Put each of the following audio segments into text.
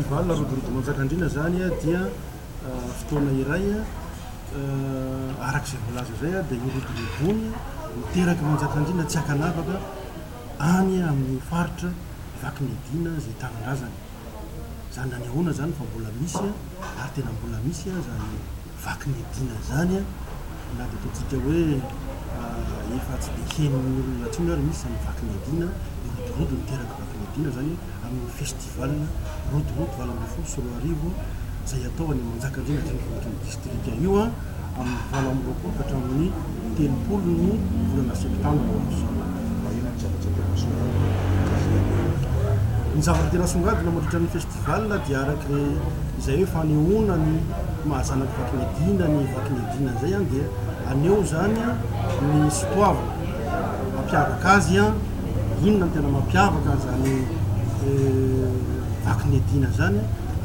festival rodorodo manjakandriana zany a dia fotoana iray arak'izay volaza zay a dia irodorobony miteraka manjakandriana tsy hakanavaka any amin'ny faritra vaky medina zay tanindrazany zany nanehoana zany fa mbola misy ary tena mbola misy zany vaky medina zany na dia ataontsika hoe efa tsy dia heniny olona atsony ary misy zany vaky medina rodorodo miteraka vaky medina zany amin'ny festival rodorodo valambefolo sy roa arivo zay atao any manjakandriana tendrony distrika io amin'ny valambroapolo ka hatramin'ny telopolo ny volana septambra ny zavatra tena songadina mandritra ny festival dia araky izay hoe fanehoana ny mahazanaky vaky medina ny vaky medina zay dia aneo zany ny sotoavana mampiavaka azy inona ny tena mampiavaka zany vaky medina zany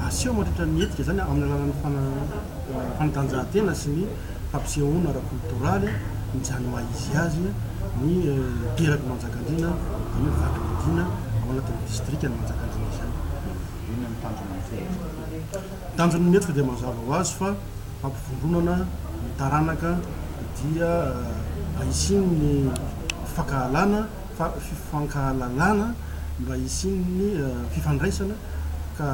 aseho mandritra ny etika zany amin'ny alalan'ny fanatanjahantena sy ny fampisehoana ara-kultoraly ny zany maizy azy ny teraka manjakandriana ny vaky medina ao anatin'ny distrika ny manjakandriana zany tanjony metiko dia mazava ho azy fa fampivondronana ny taranaka dia isiny ny fifankahalalana mba isiny ny fifandraisana ka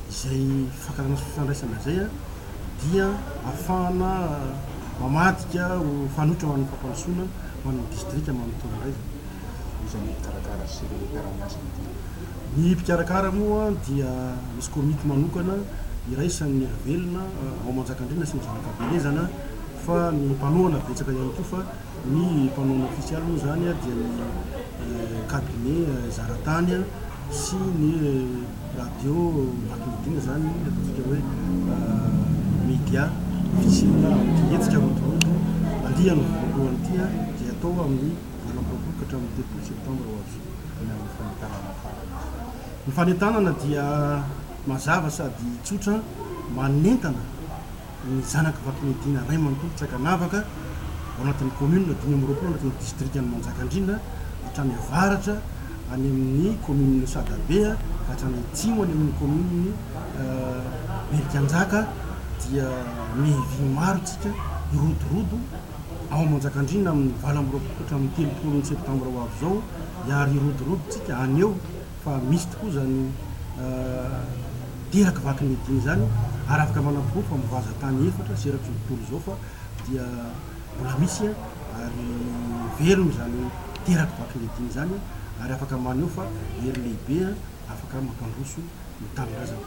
izay fifankahalana sy fifandraisana zay dia ahafahana mamadika ho fanotra ho an'ny fampandrosoana ho an'ny distrika manontony ny mpikarakara moa dia misy komity manokana iraisan'ny velona ao manjakandriana sy ny zanakabelezana fa ny mpanoana betsaka ihany koa fa ny mpanoana ofisialy moa zany dia ny cabinet zaratany sy ny radio vaky medina zany ataontsika hoe média officiel etsika rodorodo andihany voalohany ity dia atao amin'ny valambroapolo ka hatramin'ny telopolo septambra ho azy. Ny fanentanana dia mazava sady tsotra manentana ny zanaky vaky medina ray manontolo tsy hakanavaka ao anatin'ny commune dimy amby roapolo anatin'ny distrika ny manjakandriana hatrany avaratra any amin'ny commune Sadabe ka hatrany atsimo any amin'ny commune Berikanjaka dia mihivy maro tsika irodorodo ao manjakandriana amin'ny valambroapolo ka hatramin'ny telopolo ny septambra ho avy zao iary irodorodo tsika aneo fa misy tokoa zany teraka vaky medina zany ary afaka manampo fa mivaza tany efatra sy eraky ny tontolo zao fa dia mbola misy ary velony zany teraka vaky medina zany ary afaka maneo fa hery lehibe afaka mampandroso ny tanindrazana